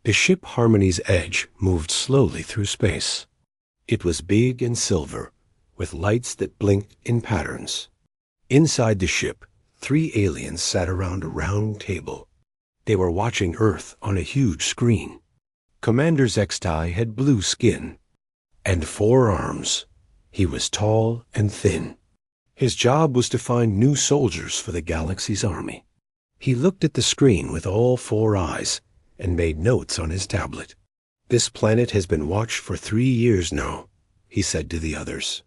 The ship Harmony's Edge moved slowly through space. It was big and silver, with lights that blinked in patterns. Inside the ship, 3 aliens sat around a round table. They were watching Earth on a huge screen. Commander Zextai had blue skin and 4 arms. He was tall and thin. His job was to find new soldiers for the galaxy's army. He looked at the screen with all 4 eyes and made notes on his tablet. "This planet has been watched for 3 years now," he said to the others.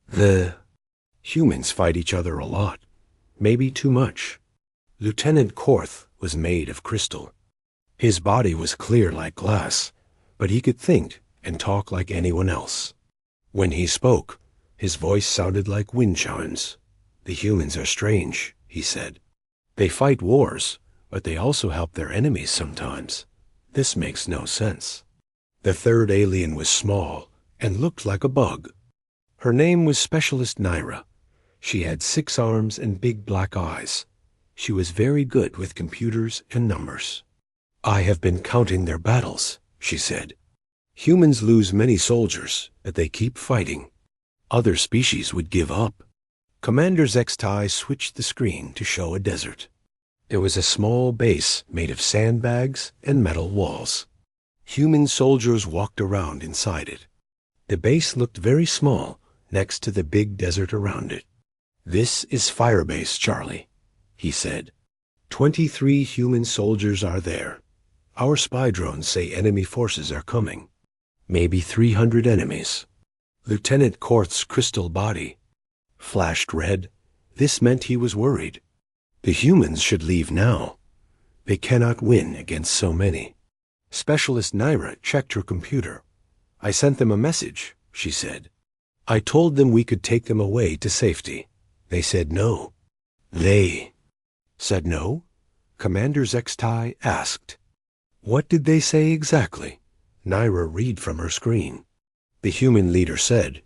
"The humans fight each other a lot, maybe too much." Lieutenant Korth was made of crystal. His body was clear like glass, but he could think and talk like anyone else. When he spoke, his voice sounded like wind chimes. "The humans are strange," he said. "They fight wars, but they also help their enemies sometimes. This makes no sense." The 3rd alien was small and looked like a bug. Her name was Specialist Naira. She had 6 arms and big black eyes. She was very good with computers and numbers. "I have been counting their battles," she said. "Humans lose many soldiers, but they keep fighting. Other species would give up." Commander Zextai switched the screen to show a desert. There was a small base made of sandbags and metal walls. Human soldiers walked around inside it. The base looked very small next to the big desert around it. "This is Firebase, Charlie," he said. 23 human soldiers are there. Our spy drones say enemy forces are coming. Maybe 300 enemies. Lieutenant Korth's crystal body flashed red. This meant he was worried. The humans should leave now. They cannot win against so many. Specialist Naira checked her computer. "I sent them a message," she said. "I told them we could take them away to safety. They said no." "They said no?" Commander Zextai asked. "What did they say exactly?" Naira read from her screen. The human leader said,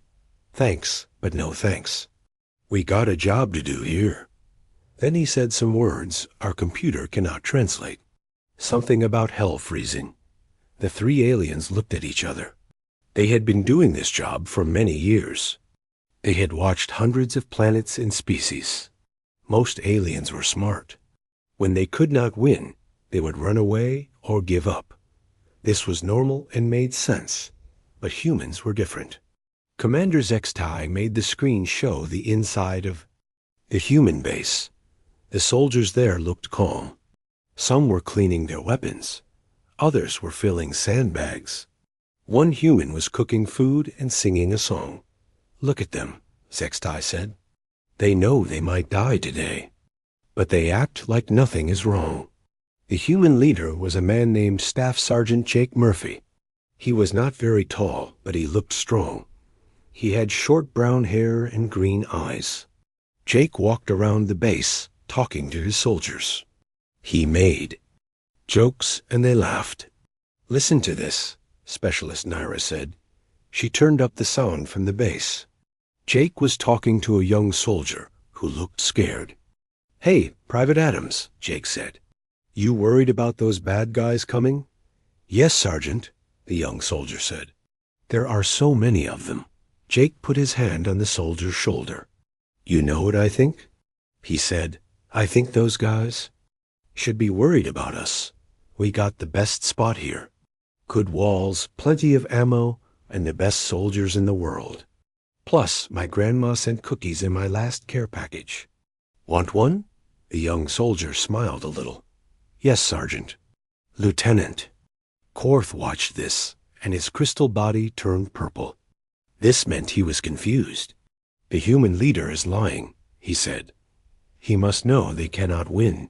"Thanks, but no thanks. We got a job to do here." Then he said some words our computer cannot translate. Something about hell freezing. The 3 aliens looked at each other. They had been doing this job for many years. They had watched hundreds of planets and species. Most aliens were smart. When they could not win, they would run away or give up. This was normal and made sense, but humans were different. Commander Zextai made the screen show the inside of the human base. The soldiers there looked calm. Some were cleaning their weapons. Others were filling sandbags. One human was cooking food and singing a song. "Look at them," Zextai said. "They know they might die today, but they act like nothing is wrong." The human leader was a man named Staff Sergeant Jake Murphy. He was not very tall, but he looked strong. He had short brown hair and green eyes. Jake walked around the base, talking to his soldiers. He made jokes and they laughed. "Listen to this," Specialist Naira said. She turned up the sound from the base. Jake was talking to a young soldier who looked scared. "Hey, Private Adams," Jake said. "You worried about those bad guys coming?" "Yes, Sergeant," the young soldier said. "There are so many of them." Jake put his hand on the soldier's shoulder. "You know what I think?" He said, "I think those guys should be worried about us. We got the best spot here. Good walls, plenty of ammo, and the best soldiers in the world. Plus, my grandma sent cookies in my last care package. Want one?" The young soldier smiled a little. "Yes, Sergeant." "Lieutenant." Korth watched this, and his crystal body turned purple. This meant he was confused. "The human leader is lying," he said. "He must know they cannot win.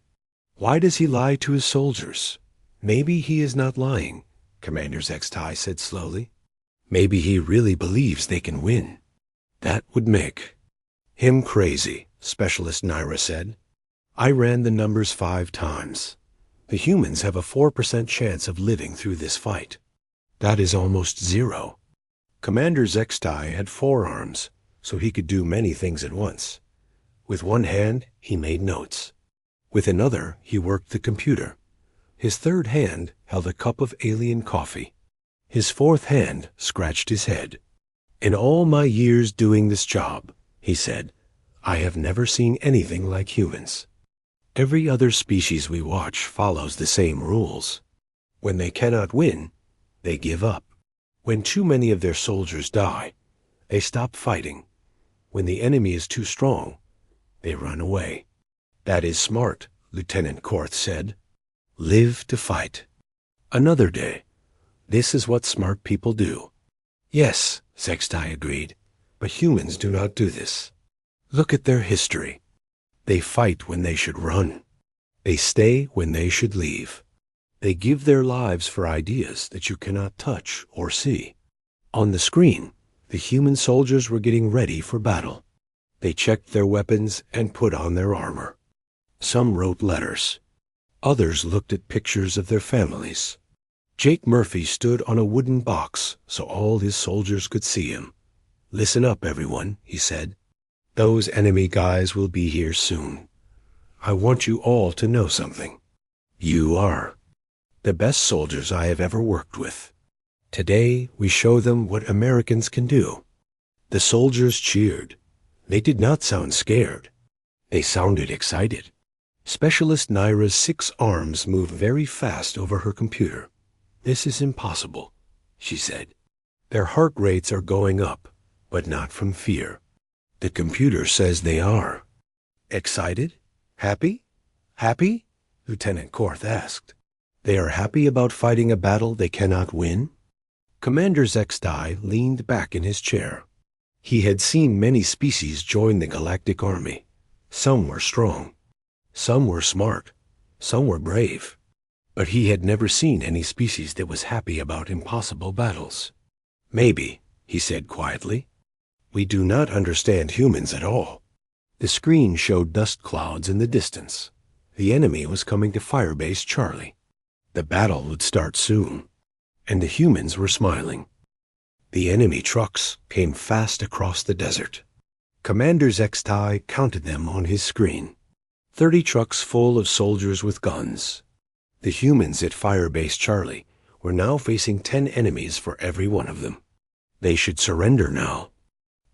Why does he lie to his soldiers?" "Maybe he is not lying," Commander Zextai said slowly. "Maybe he really believes they can win. That would make him crazy," Specialist Naira said. "I ran the numbers 5 times. The humans have a 4% chance of living through this fight. That is almost 0. Commander Zextai had 4 arms, so he could do many things at once. With one hand, he made notes. With another, he worked the computer. His third hand held a cup of alien coffee. His fourth hand scratched his head. "In all my years doing this job," he said, "I have never seen anything like humans. Every other species we watch follows the same rules. When they cannot win, they give up. When too many of their soldiers die, they stop fighting. When the enemy is too strong, they run away." "That is smart," Lieutenant Korth said. "Live to fight." Another day. "This is what smart people do." "Yes," Sextai agreed, "but humans do not do this. Look at their history. They fight when they should run. They stay when they should leave. They give their lives for ideas that you cannot touch or see." On the screen, the human soldiers were getting ready for battle. They checked their weapons and put on their armor. Some wrote letters. Others looked at pictures of their families. Jake Murphy stood on a wooden box so all his soldiers could see him. "Listen up, everyone," he said. "Those enemy guys will be here soon. I want you all to know something. You are the best soldiers I have ever worked with. Today we show them what Americans can do." The soldiers cheered. They did not sound scared. They sounded excited. Specialist Naira's 6 arms moved very fast over her computer. "This is impossible," she said. "Their heart rates are going up, but not from fear. The computer says they are." "Excited? Happy? Happy?" Lieutenant Korth asked. "They are happy about fighting a battle they cannot win?" Commander Zextai leaned back in his chair. He had seen many species join the Galactic Army. Some were strong. Some were smart. Some were brave. But he had never seen any species that was happy about impossible battles. "Maybe," he said quietly. "We do not understand humans at all." The screen showed dust clouds in the distance. The enemy was coming to Firebase Charlie. The battle would start soon. And the humans were smiling. The enemy trucks came fast across the desert. Commander Zextai counted them on his screen. 30 trucks full of soldiers with guns. The humans at Firebase Charlie were now facing 10 enemies for every one of them. They should surrender now,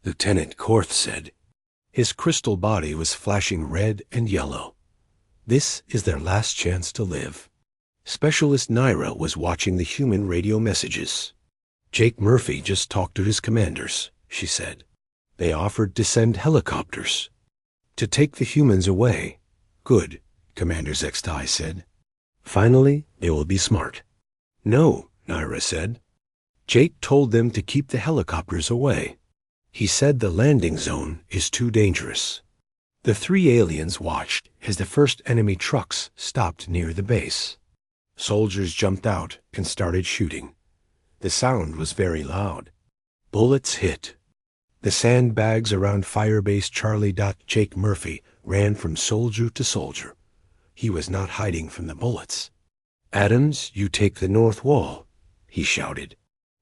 Lieutenant Korth said. His crystal body was flashing red and yellow. This is their last chance to live. Specialist Naira was watching the human radio messages. "Jake Murphy just talked to his commanders," she said. "They offered to send helicopters to take the humans away." "Good," Commander Zextai said. "Finally, they will be smart." "No," Naira said. "Jake told them to keep the helicopters away. He said the landing zone is too dangerous." The 3 aliens watched as the first enemy trucks stopped near the base. Soldiers jumped out and started shooting. The sound was very loud. Bullets hit. The sandbags around Firebase Charlie. Jake Murphy ran from soldier to soldier. He was not hiding from the bullets. "Adams, you take the north wall," he shouted.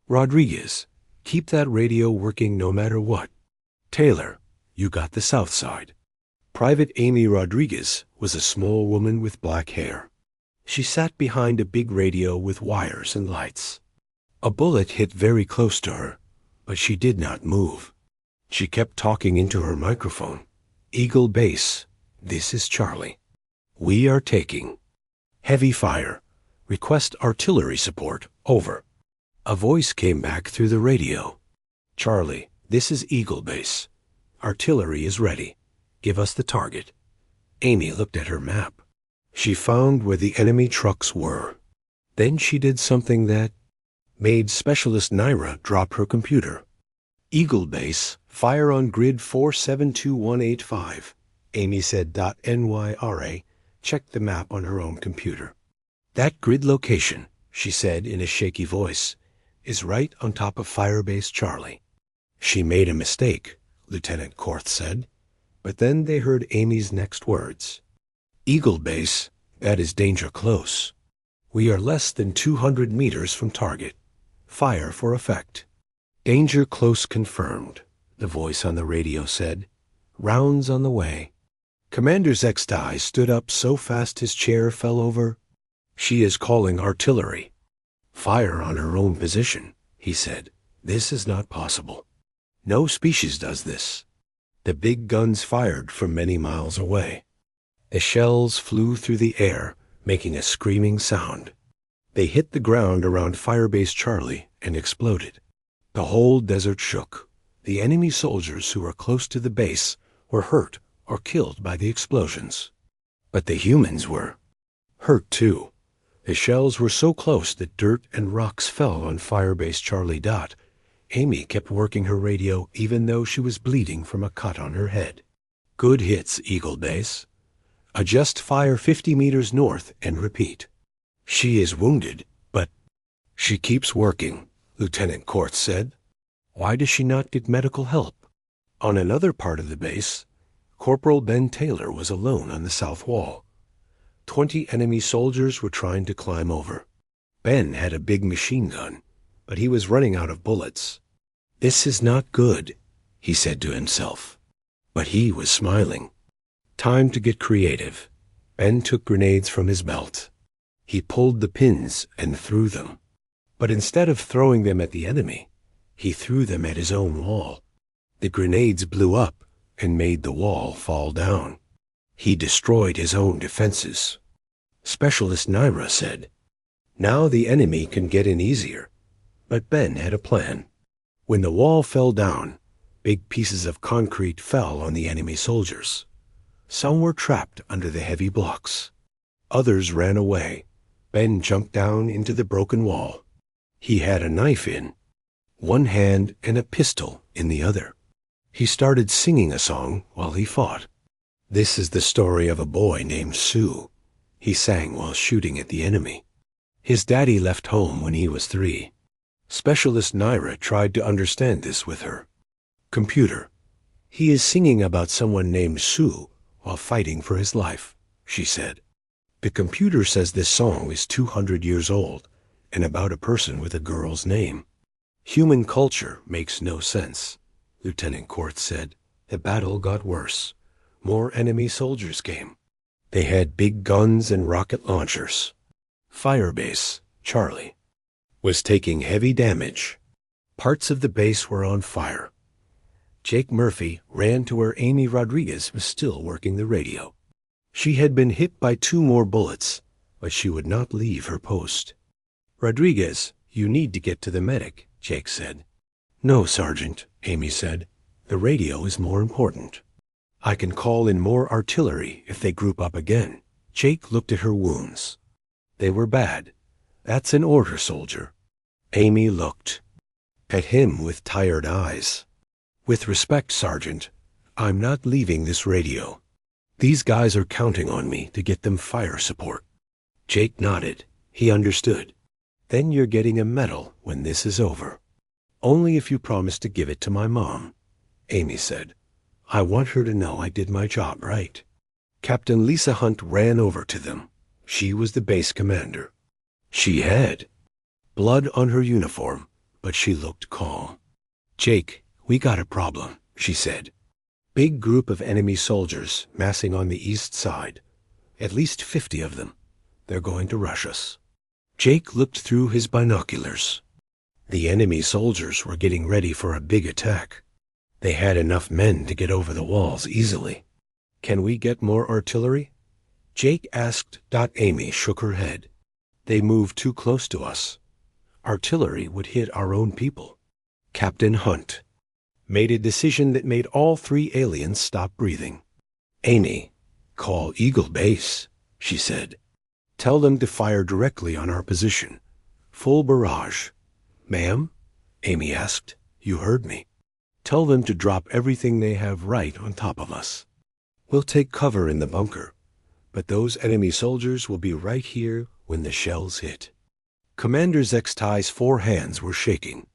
"Rodriguez, keep that radio working no matter what. Taylor, you got the south side." Private Amy Rodriguez was a small woman with black hair. She sat behind a big radio with wires and lights. A bullet hit very close to her, but she did not move. She kept talking into her microphone. "Eagle Base, this is Charlie. We are taking heavy fire. Request artillery support. Over." A voice came back through the radio. "Charlie, this is Eagle Base. Artillery is ready. Give us the target." Amy looked at her map. She found where the enemy trucks were. Then she did something that made Specialist Naira drop her computer. "Eagle Base, fire on grid 472185, Amy said. "NYRA, checked the map on her own computer. "That grid location," she said in a shaky voice, "is right on top of Firebase Charlie." "She made a mistake," Lieutenant Korth said. But then they heard Amy's next words. "Eagle Base, that is danger close. We are less than 200 meters from target. Fire for effect." "Danger close confirmed," the voice on the radio said. "Rounds on the way." Commander Zextai stood up so fast his chair fell over. She is calling artillery. Fire on her own position, he said. This is not possible. No species does this. The big guns fired from many miles away. The shells flew through the air, making a screaming sound. They hit the ground around Firebase Charlie and exploded. The whole desert shook. The enemy soldiers who were close to the base were hurt or killed by the explosions. But the humans were hurt too. The shells were so close that dirt and rocks fell on Firebase Charlie. Amy kept working her radio even though she was bleeding from a cut on her head. Good hits, Eagle Base. Adjust fire 50 meters north and repeat. She is wounded, but she keeps working, Lieutenant Quartz said. Why does she not get medical help? On another part of the base, Corporal Ben Taylor was alone on the south wall. 20 enemy soldiers were trying to climb over. Ben had a big machine gun, but he was running out of bullets. This is not good, he said to himself. But he was smiling. Time to get creative. Ben took grenades from his belt. He pulled the pins and threw them. But instead of throwing them at the enemy, he threw them at his own wall. The grenades blew up and made the wall fall down. He destroyed his own defenses. Specialist Naira said, "Now the enemy can get in easier." But Ben had a plan. When the wall fell down, big pieces of concrete fell on the enemy soldiers. Some were trapped under the heavy blocks. Others ran away. Ben jumped down into the broken wall. He had a knife in one hand and a pistol in the other. He started singing a song while he fought. This is the story of a boy named Sue. He sang while shooting at the enemy. His daddy left home when he was 3. Specialist Naira tried to understand this with her. Computer, he is singing about someone named Sue while fighting for his life, she said. The computer says this song is 200 years old and about a person with a girl's name. Human culture makes no sense, Lieutenant Quartz said. The battle got worse. More enemy soldiers came. They had big guns and rocket launchers. Firebase Charlie was taking heavy damage. Parts of the base were on fire. Jake Murphy ran to where Amy Rodriguez was still working the radio. She had been hit by 2 more bullets, but she would not leave her post. Rodriguez, you need to get to the medic, Jake said. No, Sergeant, Amy said. The radio is more important. I can call in more artillery if they group up again. Jake looked at her wounds. They were bad. That's an order, soldier. Amy looked at him with tired eyes. With respect, Sergeant, I'm not leaving this radio. These guys are counting on me to get them fire support. Jake nodded. He understood. Then you're getting a medal when this is over. Only if you promise to give it to my mom, Amy said. I want her to know I did my job right. Captain Lisa Hunt ran over to them. She was the base commander. She had blood on her uniform, but she looked calm. Jake, we got a problem, she said. Big group of enemy soldiers massing on the east side. At least 50 of them. They're going to rush us. Jake looked through his binoculars. The enemy soldiers were getting ready for a big attack. They had enough men to get over the walls easily. Can we get more artillery? Jake asked. Amy shook her head. They moved too close to us. Artillery would hit our own people. Captain Hunt made a decision that made all 3 aliens stop breathing. Amy, call Eagle Base, she said. Tell them to fire directly on our position. Full barrage. Ma'am? Amy asked. You heard me. Tell them to drop everything they have right on top of us. We'll take cover in the bunker, but those enemy soldiers will be right here when the shells hit. Commander Zextai's 4 hands were shaking.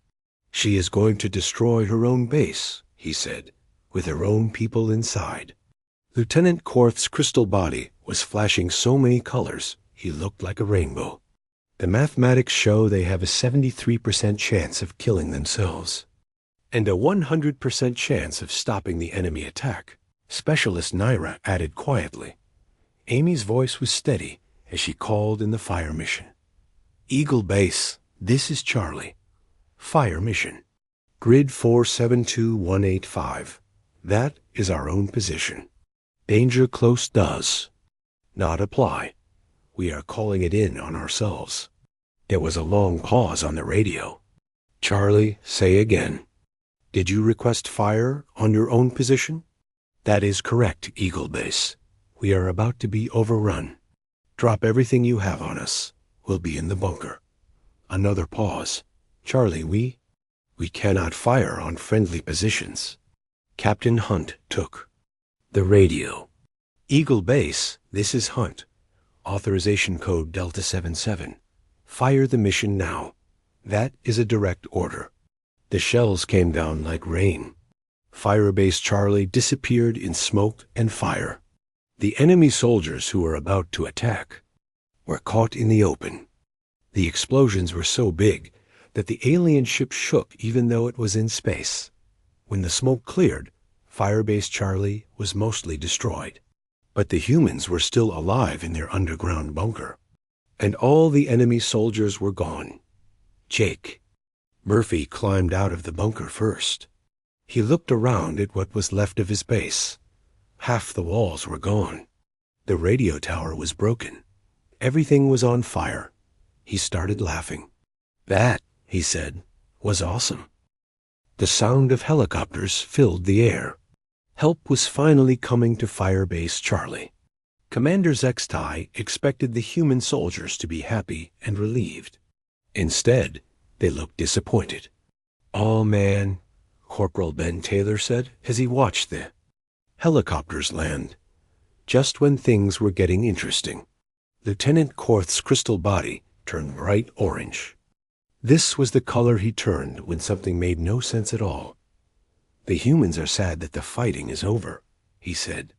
She is going to destroy her own base, he said, with her own people inside. Lieutenant Quarth's crystal body was flashing so many colors, he looked like a rainbow. The mathematics show they have a 73% chance of killing themselves, and a 100% chance of stopping the enemy attack, Specialist Naira added quietly. Amy's voice was steady, as she called in the fire mission. Eagle Base, this is Charlie. Fire mission. Grid 472185. That is our own position. Danger close does not apply. We are calling it in on ourselves. There was a long pause on the radio. Charlie, say again. Did you request fire on your own position? That is correct, Eagle Base. We are about to be overrun. Drop everything you have on us. We'll be in the bunker. Another pause. Charlie, we cannot fire on friendly positions. Captain Hunt took the radio. Eagle Base, this is Hunt. Authorization code Delta 77. Fire the mission now. That is a direct order. The shells came down like rain. Firebase Charlie disappeared in smoke and fire. The enemy soldiers who were about to attack were caught in the open. The explosions were so big that the alien ship shook even though it was in space. When the smoke cleared, Firebase Charlie was mostly destroyed. But the humans were still alive in their underground bunker. And all the enemy soldiers were gone. Jake. Murphy climbed out of the bunker first. He looked around at what was left of his base. Half the walls were gone. The radio tower was broken. Everything was on fire. He started laughing. That, he said, was awesome. The sound of helicopters filled the air. Help was finally coming to Firebase Charlie. Commander Zextai expected the human soldiers to be happy and relieved. Instead, they looked disappointed. "Oh, man," Corporal Ben Taylor said as he watched the helicopters land. Just when things were getting interesting, Lieutenant Korth's crystal body turned bright orange. This was the color he turned when something made no sense at all. "The humans are sad that the fighting is over," he said.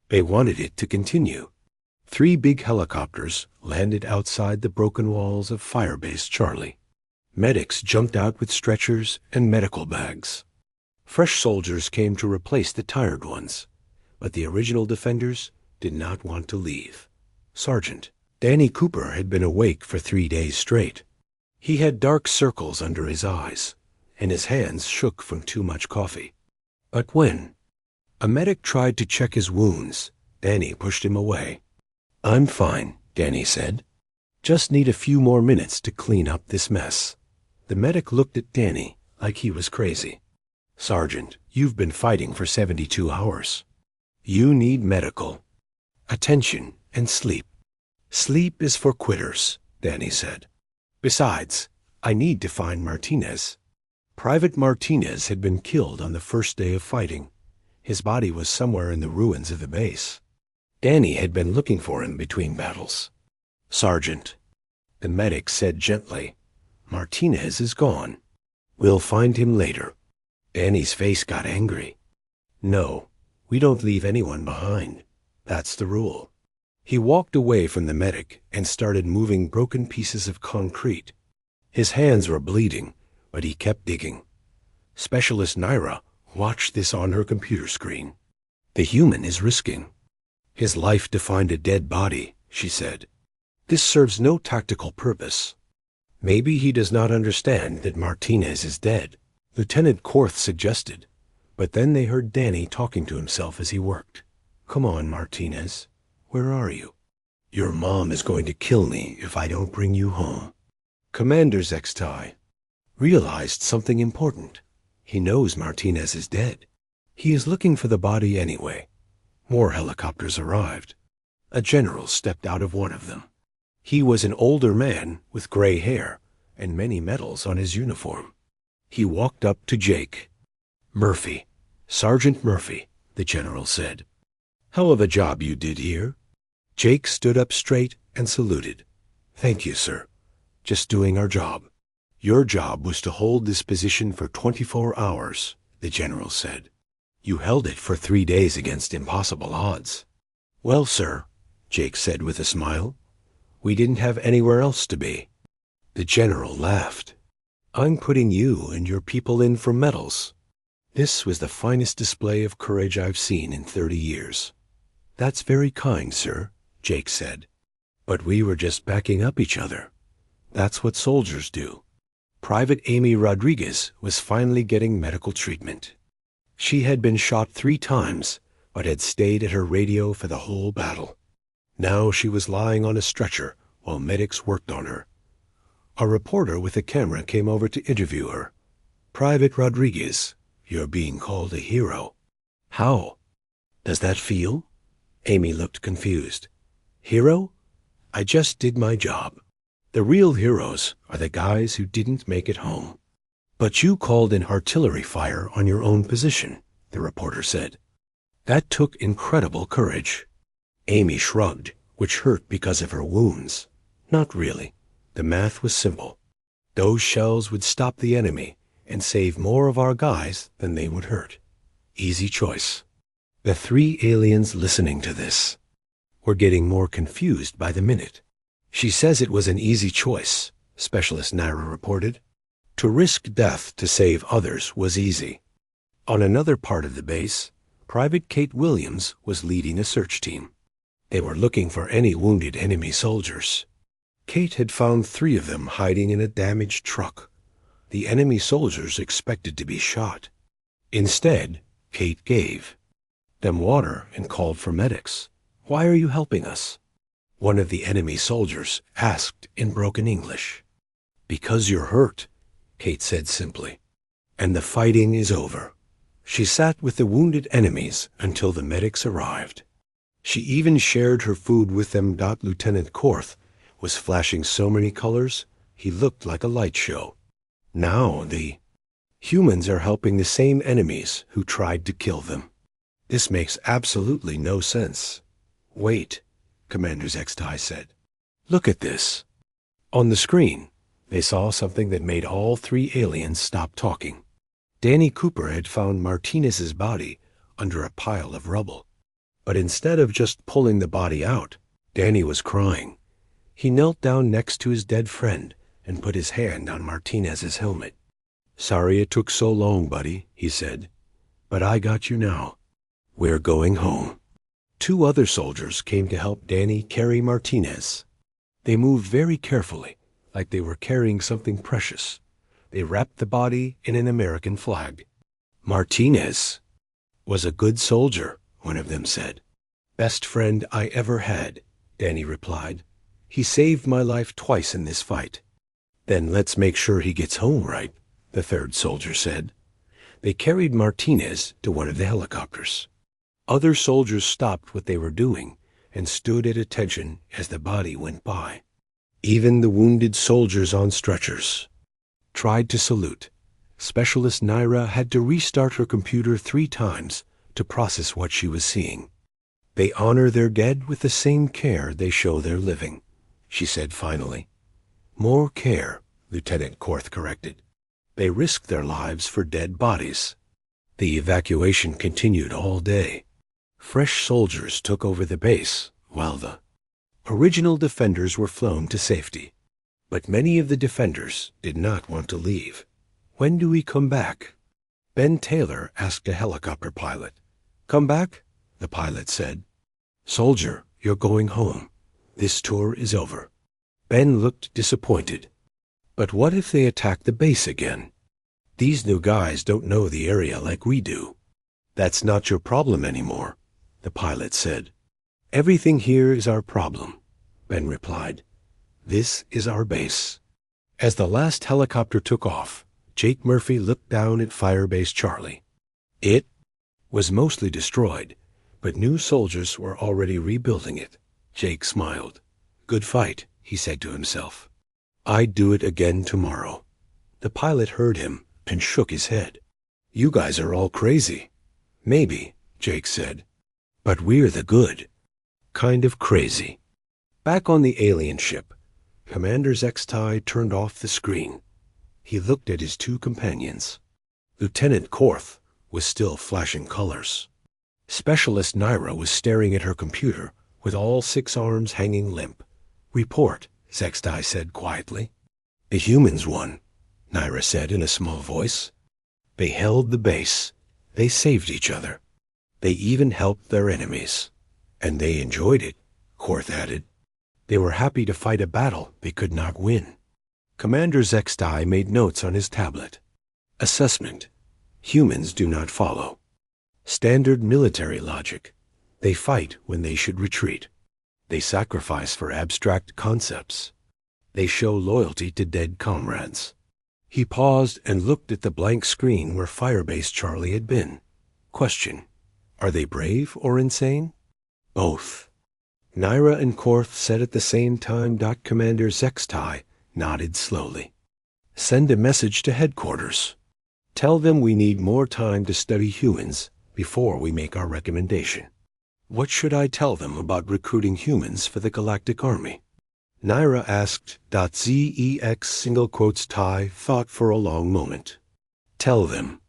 They wanted it to continue. 3 big helicopters landed outside the broken walls of Firebase Charlie. Medics jumped out with stretchers and medical bags. Fresh soldiers came to replace the tired ones, but the original defenders did not want to leave. Sergeant Danny Cooper had been awake for 3 days straight. He had dark circles under his eyes, and his hands shook from too much coffee. But when a medic tried to check his wounds, Danny pushed him away. "I'm fine," Danny said. "Just need a few more minutes to clean up this mess." The medic looked at Danny like he was crazy. "Sergeant, you've been fighting for 72 hours. You need medical attention and sleep." "Sleep is for quitters," Danny said. "Besides, I need to find Martinez." Private Martinez had been killed on the first day of fighting. His body was somewhere in the ruins of the base. Danny had been looking for him between battles. "Sergeant," the medic said gently, "Martinez is gone. We'll find him later." Danny's face got angry. "No, we don't leave anyone behind. That's the rule." He walked away from the medic and started moving broken pieces of concrete. His hands were bleeding, but he kept digging. Specialist Naira watched this on her computer screen. "The human is risking his life to find a dead body," she said. "This serves no tactical purpose. Maybe he does not understand that Martinez is dead," Lieutenant Korth suggested. But then they heard Danny talking to himself as he worked. "Come on, Martinez. Where are you? Your mom is going to kill me if I don't bring you home." Commander Zextai realized something important. He knows Martinez is dead. He is looking for the body anyway. More helicopters arrived. A general stepped out of one of them. He was an older man with gray hair and many medals on his uniform. He walked up to Jake. "Murphy, Sergeant Murphy," the general said. "Hell of a job you did here." Jake stood up straight and saluted. "Thank you, sir. Just doing our job." "Your job was to hold this position for 24 hours, the general said. "You held it for 3 days against impossible odds." "Well, sir," Jake said with a smile, "we didn't have anywhere else to be." The general laughed. "I'm putting you and your people in for medals." This was the finest display of courage I've seen in 30 years. "That's very kind, sir," Jake said. But we were just backing up each other. That's what soldiers do. Private Amy Rodriguez was finally getting medical treatment. She had been shot 3 times, but had stayed at her radio for the whole battle. Now she was lying on a stretcher while medics worked on her. A reporter with a camera came over to interview her. "Private Rodriguez, you're being called a hero. How? Does that feel?" Amy looked confused. "Hero? I just did my job. The real heroes are the guys who didn't make it home." "But you called in artillery fire on your own position," the reporter said. "That took incredible courage." Amy shrugged, which hurt because of her wounds. Not really. The math was simple. Those shells would stop the enemy and save more of our guys than they would hurt. Easy choice. The 3 aliens listening to this were getting more confused by the minute. "She says it was an easy choice," Specialist Naira reported. "To risk death to save others was easy." On another part of the base, Private Kate Williams was leading a search team. They were looking for any wounded enemy soldiers. Kate had found 3 of them hiding in a damaged truck. The enemy soldiers expected to be shot. Instead, Kate gave them water and called for medics. "Why are you helping us?" one of the enemy soldiers asked in broken English. "Because you're hurt," Kate said simply. "And the fighting is over." She sat with the wounded enemies until the medics arrived. She even shared her food with them. Lieutenant Korth was flashing so many colors, he looked like a light show. Now the humans are helping the same enemies who tried to kill them. This makes absolutely no sense. "Wait," Commander Zextai said. "Look at this." On the screen, they saw something that made all 3 aliens stop talking. Danny Cooper had found Martinez's body under a pile of rubble. But instead of just pulling the body out, Danny was crying. He knelt down next to his dead friend and put his hand on Martinez's helmet. "Sorry it took so long, buddy," he said. "But I got you now. We're going home." 2 other soldiers came to help Danny carry Martinez. They moved very carefully, like they were carrying something precious. They wrapped the body in an American flag. "Martinez was a good soldier," one of them said. "Best friend I ever had," Danny replied. "He saved my life twice in this fight." "Then let's make sure he gets home right," the 3rd soldier said. They carried Martinez to one of the helicopters. Other soldiers stopped what they were doing and stood at attention as the body went by. Even the wounded soldiers on stretchers tried to salute. Specialist Naira had to restart her computer 3 times to process what she was seeing. "They honor their dead with the same care they show their living," she said finally. "More care," Lieutenant Korth corrected. "They risked their lives for dead bodies." The evacuation continued all day. Fresh soldiers took over the base, while the original defenders were flown to safety. But many of the defenders did not want to leave. "When do we come back?" Ben Taylor asked a helicopter pilot. "Come back?" the pilot said. "Soldier, you're going home. This tour is over." Ben looked disappointed. "But what if they attack the base again? These new guys don't know the area like we do." "That's not your problem anymore," the pilot said. "Everything here is our problem," Ben replied. "This is our base." As the last helicopter took off, Jake Murphy looked down at Firebase Charlie. It was mostly destroyed, but new soldiers were already rebuilding it. Jake smiled. "Good fight," he said to himself. "I'd do it again tomorrow." The pilot heard him and shook his head. "You guys are all crazy." "Maybe," Jake said. "But we're the good kind of crazy." Back on the alien ship, Commander Zextai turned off the screen. He looked at his 2 companions. Lieutenant Korth was still flashing colors. Specialist Naira was staring at her computer with all 6 arms hanging limp. "Report," Zextai said quietly. "The humans won," Naira said in a small voice. "They held the base. They saved each other. They even helped their enemies. And they enjoyed it," Korth added. They were happy to fight a battle they could not win. Commander Zextai made notes on his tablet. Assessment. Humans do not follow. Standard military logic. They fight when they should retreat. They sacrifice for abstract concepts. They show loyalty to dead comrades. He paused and looked at the blank screen where Firebase Charlie had been. Question. Are they brave or insane? Both. Naira and Korth said at the same time. Commander Zextai nodded slowly. Send a message to headquarters. Tell them we need more time to study humans before we make our recommendation. What should I tell them about recruiting humans for the Galactic Army? Naira asked. Zex single quotes Tai thought for a long moment. Tell them,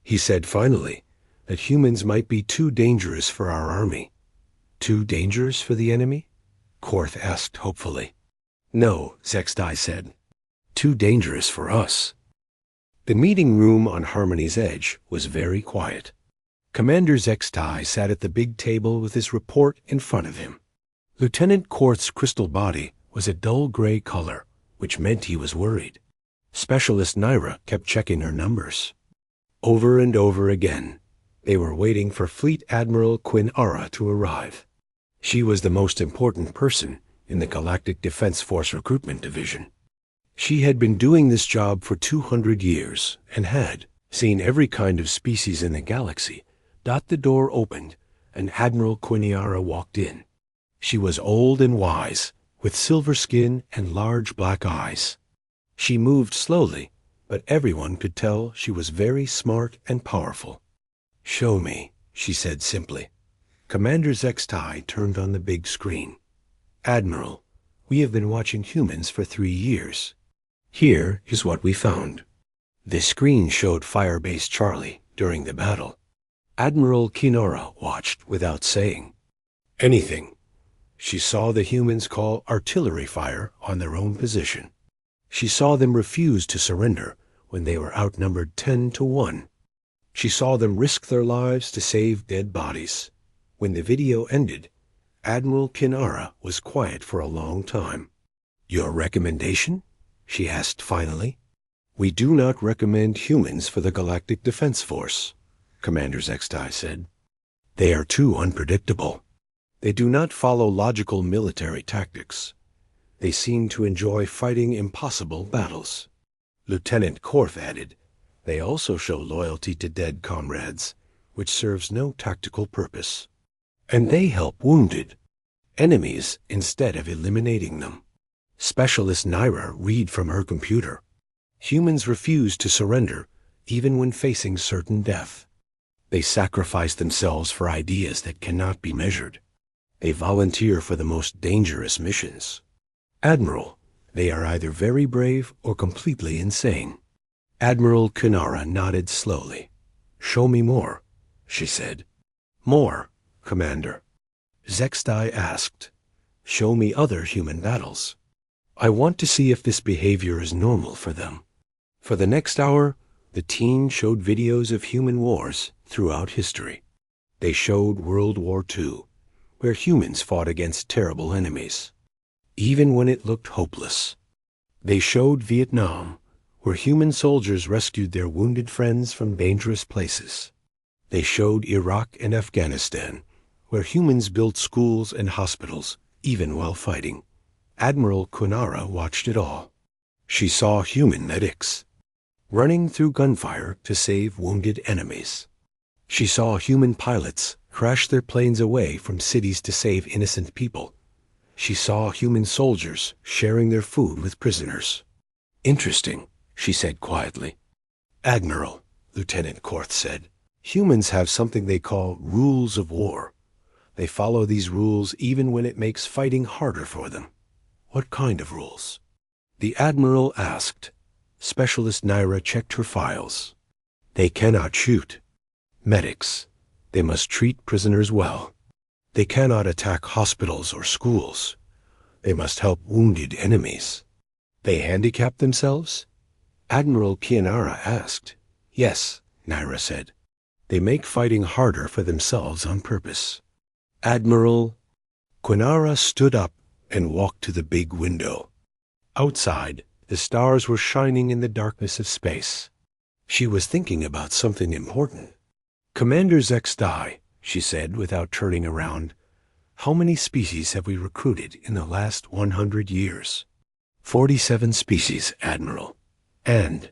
he said finally, that humans might be too dangerous for our army. Too dangerous for the enemy? Korth asked hopefully. No, Zextai said. Too dangerous for us. The meeting room on Harmony's Edge was very quiet. Commander Zextai sat at the big table with his report in front of him. Lieutenant Korth's crystal body was a dull gray color, which meant he was worried. Specialist Naira kept checking her numbers. Over and over again, they were waiting for Fleet Admiral Quinara to arrive. She was the most important person in the Galactic Defense Force Recruitment Division. She had been doing this job for 200 years and had seen every kind of species in the galaxy. The door opened, and Admiral Quinara walked in. She was old and wise, with silver skin and large black eyes. She moved slowly, but everyone could tell she was very smart and powerful. Show me, she said simply. Commander Zextai turned on the big screen. Admiral, we have been watching humans for 3 years. Here is what we found. The screen showed Firebase Charlie during the battle. Admiral Quinara watched without saying anything. She saw the humans call artillery fire on their own position. She saw them refuse to surrender when they were outnumbered 10-1. She saw them risk their lives to save dead bodies. When the video ended, Admiral Quinara was quiet for a long time. Your recommendation? She asked finally. We do not recommend humans for the Galactic Defense Force, Commander Zextai said. They are too unpredictable. They do not follow logical military tactics. They seem to enjoy fighting impossible battles. Lieutenant Korth added, they also show loyalty to dead comrades, which serves no tactical purpose. And they help wounded enemies instead of eliminating them. Specialist Naira read from her computer. Humans refuse to surrender even when facing certain death. They sacrifice themselves for ideas that cannot be measured. They volunteer for the most dangerous missions. Admiral, they are either very brave or completely insane. Admiral Quinara nodded slowly. Show me more, she said. More, Commander. Zextai asked. Show me other human battles. I want to see if this behavior is normal for them. For the next hour, the team showed videos of human wars throughout history. They showed World War II, where humans fought against terrible enemies, even when it looked hopeless. They showed Vietnam, where human soldiers rescued their wounded friends from dangerous places. They showed Iraq and Afghanistan, where humans built schools and hospitals, even while fighting. Admiral Quinara watched it all. She saw human medics running through gunfire to save wounded enemies. She saw human pilots crash their planes away from cities to save innocent people. She saw human soldiers sharing their food with prisoners. Interesting, she said quietly. Admiral, Lieutenant Korth said, humans have something they call rules of war. They follow these rules even when it makes fighting harder for them. What kind of rules? The Admiral asked. Specialist Naira checked her files. They cannot shoot. Medics. They must treat prisoners well. They cannot attack hospitals or schools. They must help wounded enemies. They handicap themselves? Admiral Quinara asked. Yes, Naira said. They make fighting harder for themselves on purpose. Admiral Quinara stood up and walked to the big window. Outside, the stars were shining in the darkness of space. She was thinking about something important. "Commander Zextai," she said without turning around, "how many species have we recruited in the last 100 years?" 47 species, Admiral. "And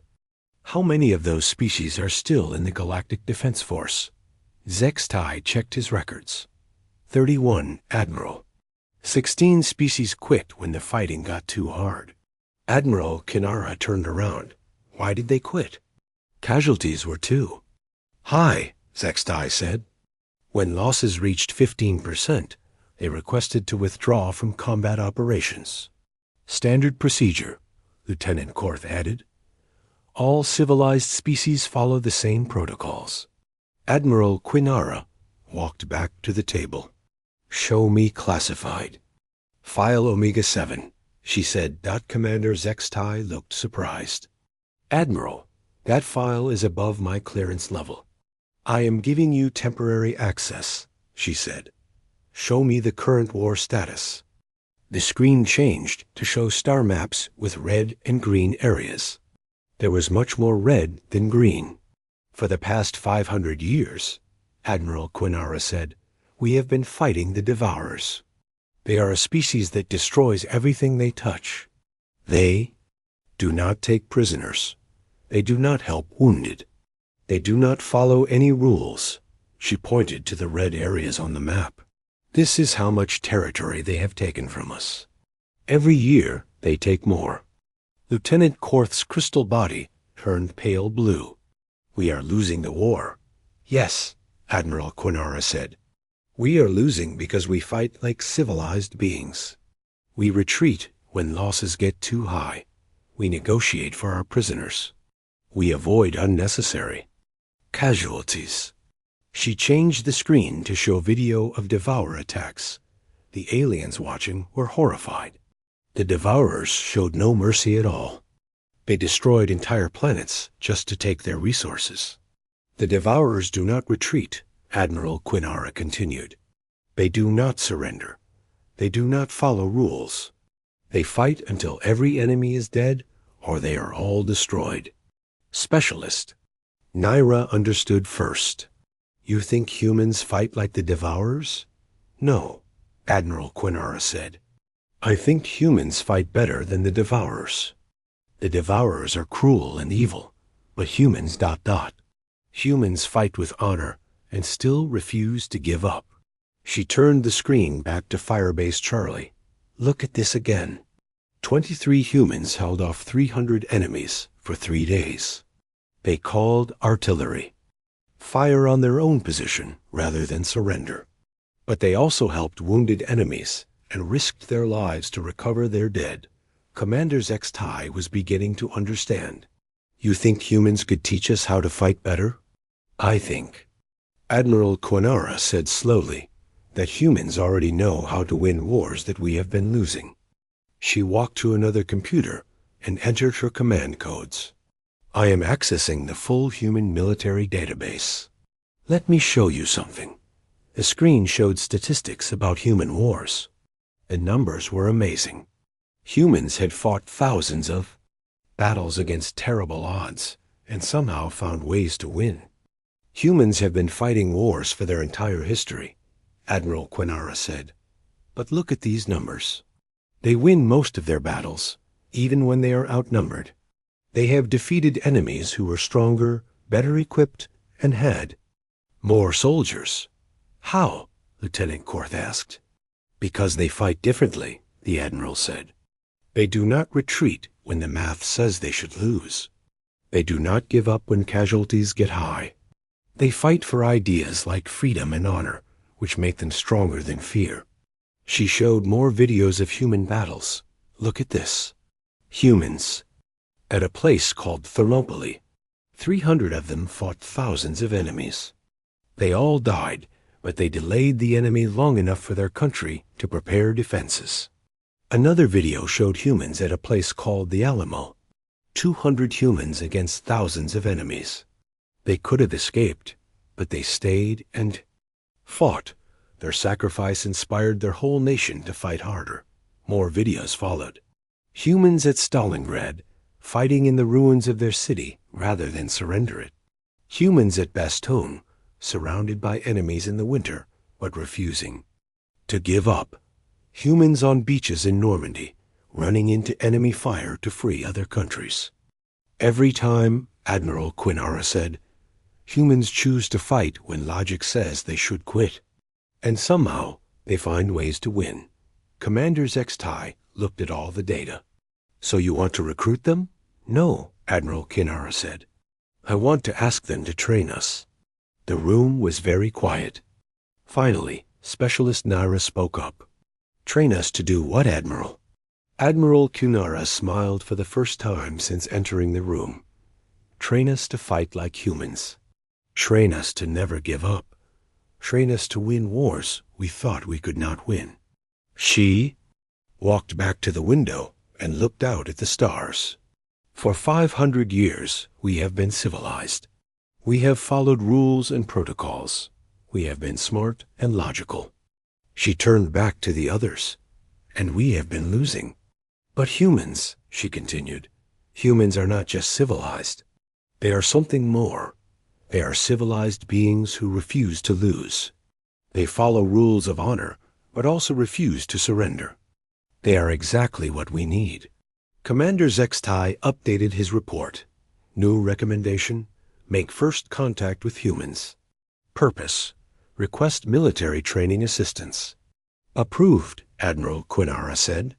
how many of those species are still in the Galactic Defense Force?" Zextai checked his records. 31, Admiral. 16 species quit when the fighting got too hard. Admiral Kinara turned around. "Why did they quit?" "Casualties were too high," Zextai said. "When losses reached 15%, they requested to withdraw from combat operations." "Standard procedure," Lieutenant Korth added. "All civilized species follow the same protocols." Admiral Quinara walked back to the table. "Show me classified." "File Omega-7," she said. Commander Zextai looked surprised. "Admiral, that file is above my clearance level." "I am giving you temporary access," she said. "Show me the current war status." The screen changed to show star maps with red and green areas. There was much more red than green. "For the past 500 years," Admiral Quinara said, "we have been fighting the Devourers. They are a species that destroys everything they touch. They do not take prisoners. They do not help wounded. They do not follow any rules." She pointed to the red areas on the map. "This is how much territory they have taken from us. Every year they take more." Lieutenant Korth's crystal body turned pale blue. "We are losing the war." "Yes," Admiral Quinara said. "We are losing because we fight like civilized beings. We retreat when losses get too high. We negotiate for our prisoners. We avoid unnecessary casualties." She changed the screen to show video of Devourer attacks. The aliens watching were horrified. The Devourers showed no mercy at all. They destroyed entire planets just to take their resources. "The Devourers do not retreat," Admiral Quinara continued. "They do not surrender. They do not follow rules. They fight until every enemy is dead or they are all destroyed." Specialist. Naira understood first. "You think humans fight like the Devourers?" "No," Admiral Quinara said. "I think humans fight better than the Devourers. The Devourers are cruel and evil, but humans ... Humans fight with honor and still refuse to give up." She turned the screen back to Firebase Charlie. "Look at this again." 23 humans held off 300 enemies for 3 days. They called artillery. Fire on their own position rather than surrender. But they also helped wounded enemies and risked their lives to recover their dead. Commander Zextai was beginning to understand. "You think humans could teach us how to fight better?" "I think," Admiral Quinara said slowly, "that humans already know how to win wars that we have been losing." She walked to another computer and entered her command codes. "I am accessing the full human military database. Let me show you something." The screen showed statistics about human wars. The numbers were amazing. Humans had fought thousands of battles against terrible odds and somehow found ways to win. "Humans have been fighting wars for their entire history," Admiral Quinara said. "But look at these numbers. They win most of their battles, even when they are outnumbered. They have defeated enemies who were stronger, better equipped, and had more soldiers." "How?" Lieutenant Korth asked. "Because they fight differently," the Admiral said. "They do not retreat when the math says they should lose. They do not give up when casualties get high. They fight for ideas like freedom and honor, which make them stronger than fear." She showed more videos of human battles. "Look at this. Humans. At a place called Thermopylae. 300 of them fought thousands of enemies. They all died, but they delayed the enemy long enough for their country to prepare defenses." Another video showed humans at a place called the Alamo. 200 humans against thousands of enemies. They could have escaped, but they stayed and fought. Their sacrifice inspired their whole nation to fight harder, More videos followed. Humans at Stalingrad, fighting in the ruins of their city rather than surrender it. Humans at Bastogne, surrounded by enemies in the winter, but refusing to give up. Humans on beaches in Normandy, running into enemy fire to free other countries. Every time, Admiral Quinara said, humans choose to fight when logic says they should quit. And somehow, they find ways to win. Commander Zextai looked at all the data. So you want to recruit them? No, Admiral Quinara said. I want to ask them to train us. The room was very quiet. Finally, Specialist Naira spoke up. Train us to do what, Admiral? Admiral Cunara smiled for the first time since entering the room. Train us to fight like humans. Train us to never give up. Train us to win wars we thought we could not win. She walked back to the window and looked out at the stars. For 500 years, we have been civilized. We have followed rules and protocols. We have been smart and logical. She turned back to the others, and we have been losing. But humans, she continued, humans are not just civilized. They are something more. They are civilized beings who refuse to lose. They follow rules of honor, but also refuse to surrender. They are exactly what we need. Commander Zextai updated his report. New recommendation: make first contact with humans. Purpose: request military training assistance. Approved, Admiral Quinara said.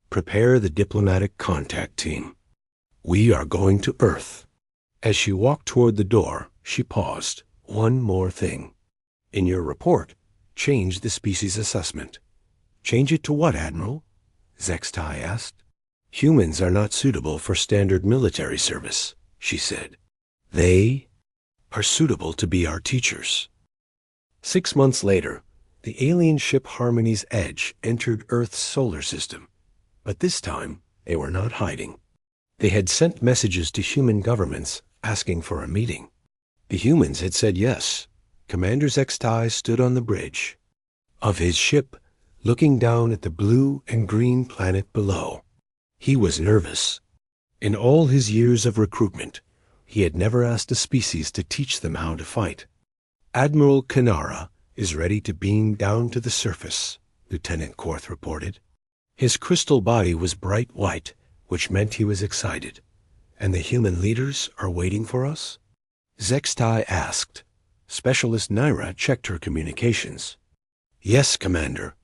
Prepare the diplomatic contact team. We are going to Earth. As she walked toward the door, she paused. One more thing. In your report, change the species assessment. Change it to what, Admiral? Zextai asked. Humans are not suitable for standard military service, she said. They are suitable to be our teachers. 6 months later, the alien ship Harmony's Edge entered Earth's solar system. But this time, they were not hiding. They had sent messages to human governments asking for a meeting. The humans had said yes. Commander Zextai stood on the bridge of his ship, looking down at the blue and green planet below. He was nervous. In all his years of recruitment, he had never asked a species to teach them how to fight. Admiral Kanara is ready to beam down to the surface, Lieutenant Korth reported. His crystal body was bright white, which meant he was excited. And the human leaders are waiting for us? Zextai asked. Specialist Naira checked her communications. Yes, Commander.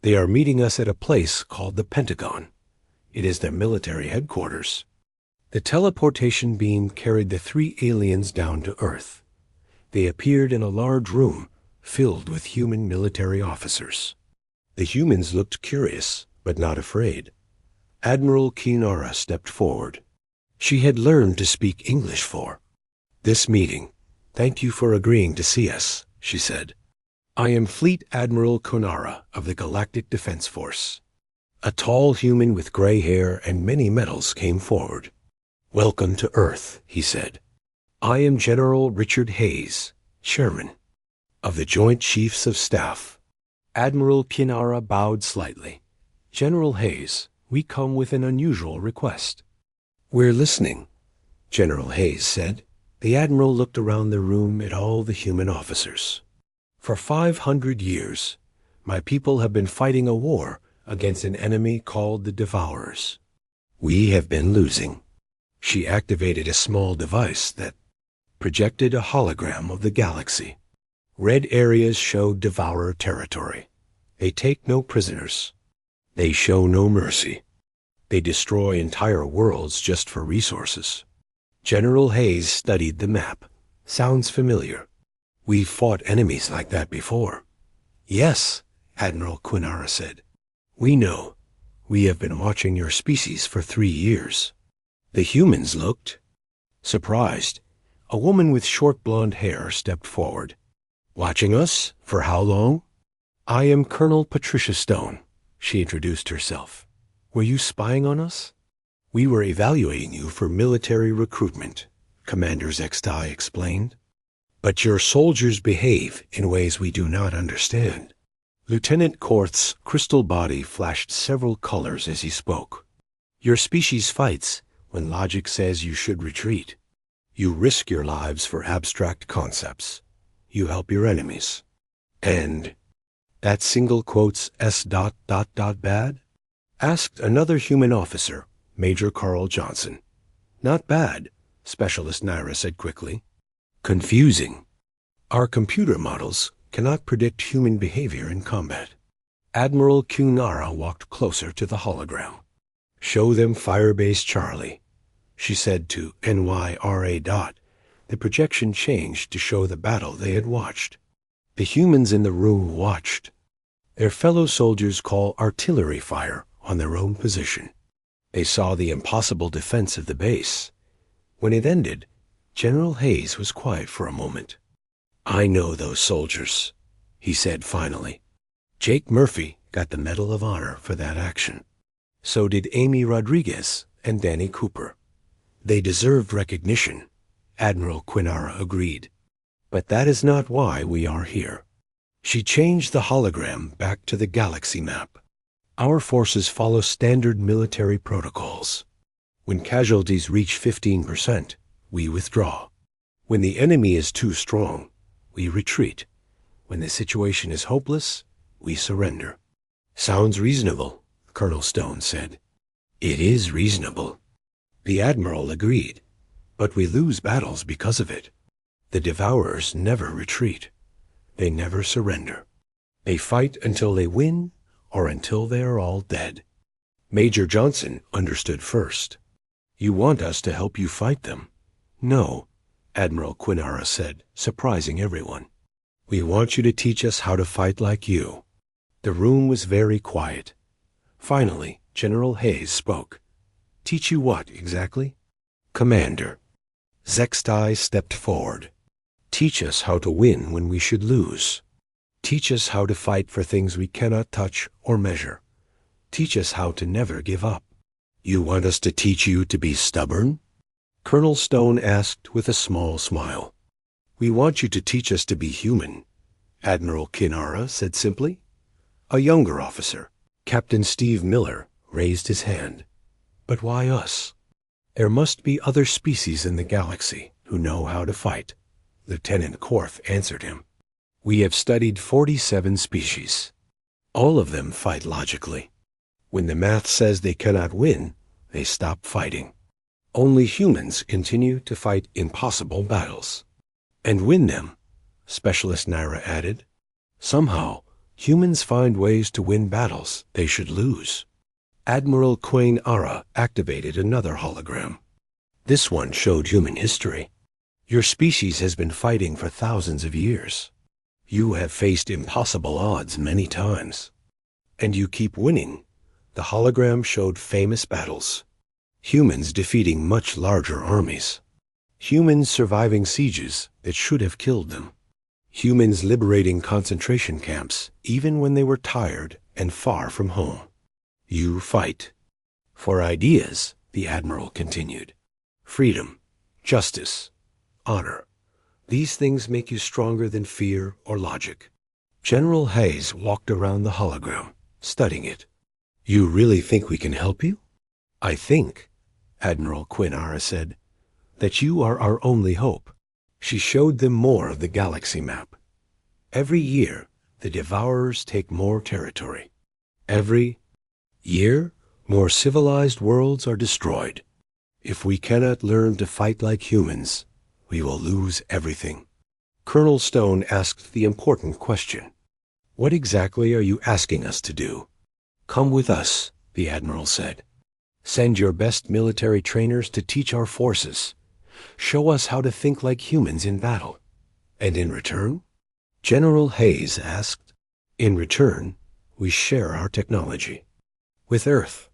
They are meeting us at a place called the Pentagon. It is their military headquarters. The teleportation beam carried the 3 aliens down to Earth. They appeared in a large room filled with human military officers. The humans looked curious, but not afraid. Admiral Kinara stepped forward. She had learned to speak English for this meeting. Thank you for agreeing to see us, she said. I am Fleet Admiral Konara of the Galactic Defense Force. A tall human with gray hair and many medals came forward. Welcome to Earth, he said. I am General Richard Hayes, Chairman of the Joint Chiefs of Staff. Admiral Kinara bowed slightly. General Hayes, we come with an unusual request. We're listening, General Hayes said. The Admiral looked around the room at all the human officers. For 500 years, my people have been fighting a war against an enemy called the Devourers. We have been losing. She activated a small device that projected a hologram of the galaxy. Red areas showed Devourer territory. They take no prisoners. They show no mercy. They destroy entire worlds just for resources. General Hayes studied the map. Sounds familiar. We've fought enemies like that before. Yes, Admiral Quinara said. We know. We have been watching your species for 3 years. The humans looked surprised. A woman with short blonde hair stepped forward. Watching us? For how long? I am Colonel Patricia Stone, she introduced herself. Were you spying on us? We were evaluating you for military recruitment, Commander Zextai explained. But your soldiers behave in ways we do not understand. Lieutenant Korth's crystal body flashed several colors as he spoke. Your species fights when logic says you should retreat. You risk your lives for abstract concepts. You help your enemies. And that single quotes bad? Asked another human officer, Major Carl Johnson. Not bad, Specialist Naira said quickly. Confusing. Our computer models cannot predict human behavior in combat. Admiral Kunara walked closer to the hologram. Show them Firebase Charlie, she said to NYRA. The projection changed to show the battle they had watched. The humans in the room watched. Their fellow soldiers call artillery fire on their own position. They saw the impossible defense of the base. When it ended, General Hayes was quiet for a moment. I know those soldiers, he said finally. Jake Murphy got the Medal of Honor for that action. So did Amy Rodriguez and Danny Cooper. They deserved recognition, Admiral Quinara agreed. But that is not why we are here. She changed the hologram back to the galaxy map. Our forces follow standard military protocols. When casualties reach 15%, we withdraw. When the enemy is too strong, we retreat. When the situation is hopeless, we surrender. Sounds reasonable, Colonel Stone said. It is reasonable. The Admiral agreed. But we lose battles because of it. The Devourers never retreat. They never surrender. They fight until they win or until they are all dead. Major Johnson understood first. You want us to help you fight them? No, Admiral Quinara said, surprising everyone. We want you to teach us how to fight like you. The room was very quiet. Finally, General Hayes spoke. Teach you what, exactly? Commander. Zextai stepped forward. Teach us how to win when we should lose. Teach us how to fight for things we cannot touch or measure. Teach us how to never give up. You want us to teach you to be stubborn? Colonel Stone asked with a small smile. We want you to teach us to be human, Admiral Kinara said simply. A younger officer, Captain Steve Miller, raised his hand. But why us? There must be other species in the galaxy who know how to fight. Lieutenant Korth answered him. We have studied 47 species. All of them fight logically. When the math says they cannot win, they stop fighting. Only humans continue to fight impossible battles. And win them, Specialist Naira added. Somehow, humans find ways to win battles they should lose. Admiral Quain Ara activated another hologram. This one showed human history. Your species has been fighting for thousands of years. You have faced impossible odds many times. And you keep winning. The hologram showed famous battles. Humans defeating much larger armies. Humans surviving sieges that should have killed them. Humans liberating concentration camps even when they were tired and far from home. You fight. For ideas, the Admiral continued. Freedom, justice, honor. These things make you stronger than fear or logic. General Hayes walked around the hologram, studying it. You really think we can help you? I think, Admiral Quinara said, that you are our only hope. She showed them more of the galaxy map. Every year, the Devourers take more territory. Every year, more civilized worlds are destroyed. If we cannot learn to fight like humans, we will lose everything. Colonel Stone asked the important question. What exactly are you asking us to do? Come with us, the Admiral said. Send your best military trainers to teach our forces. Show us how to think like humans in battle. And in return? General Hayes asked. In return, we share our technology. With Earth,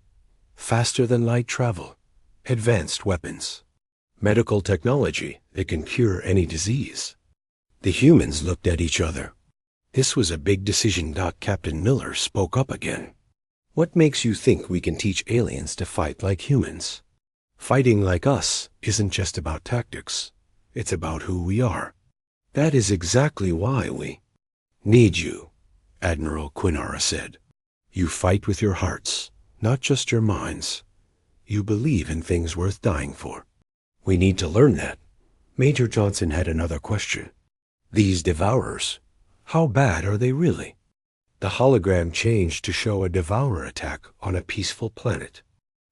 faster than light travel, advanced weapons, medical technology that can cure any disease. The humans looked at each other. This was a big decision. Captain Miller spoke up again. What makes you think we can teach aliens to fight like humans? Fighting like us isn't just about tactics. It's about who we are. That is exactly why we need you, Admiral Quinara said. You fight with your hearts, not just your minds. You believe in things worth dying for. We need to learn that. Major Johnson had another question. These devourers, how bad are they really? The hologram changed to show a devourer attack on a peaceful planet.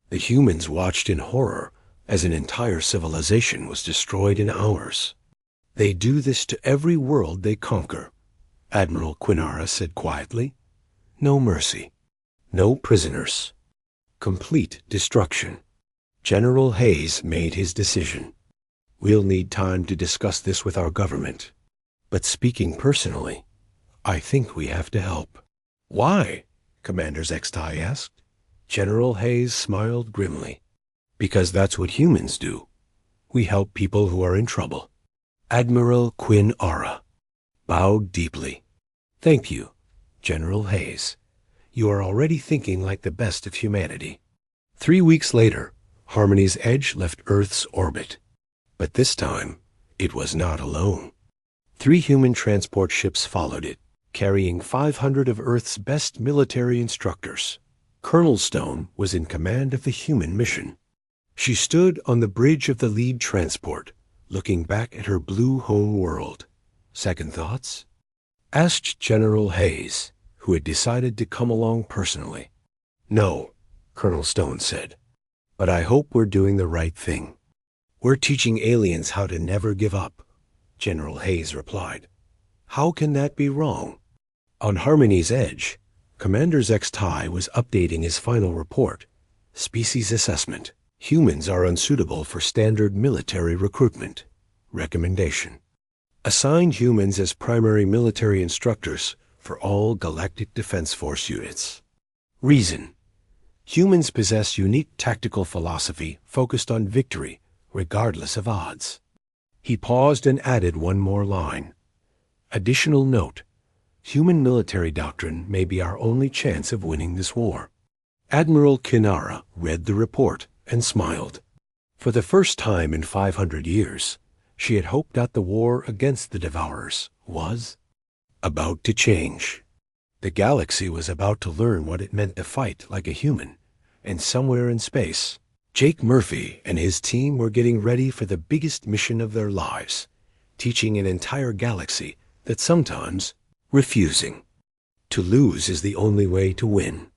The humans watched in horror as an entire civilization was destroyed in hours. They do this to every world they conquer, Admiral Quinara said quietly. No mercy. No prisoners. Complete destruction. General Hayes made his decision. We'll need time to discuss this with our government. But speaking personally, I think we have to help. Why? Commander Zextai asked. General Hayes smiled grimly. Because that's what humans do. We help people who are in trouble. Admiral Quinara bowed deeply. Thank you, General Hayes. You are already thinking like the best of humanity. 3 weeks later, Harmony's Edge left Earth's orbit. But this time, it was not alone. 3 human transport ships followed it, carrying 500 of Earth's best military instructors. Colonel Stone was in command of the human mission. She stood on the bridge of the lead transport, looking back at her blue home world. Second thoughts? Asked General Hayes, who had decided to come along personally. No, Colonel Stone said, but I hope we're doing the right thing. We're teaching aliens how to never give up, General Hayes replied. How can that be wrong? On Harmony's Edge, Commander Zextai was updating his final report. Species assessment. Humans are unsuitable for standard military recruitment. Recommendation. Assign humans as primary military instructors for all Galactic Defense Force units. Reason. Humans possess unique tactical philosophy focused on victory, regardless of odds. He paused and added one more line. Additional note. Human military doctrine may be our only chance of winning this war. Admiral Quinara read the report and smiled. For the first time in 500 years, she had hoped that the war against the Devourers was about to change. The galaxy was about to learn what it meant to fight like a human, and somewhere in space, Jake Murphy and his team were getting ready for the biggest mission of their lives, teaching an entire galaxy that sometimes refusing to lose is the only way to win.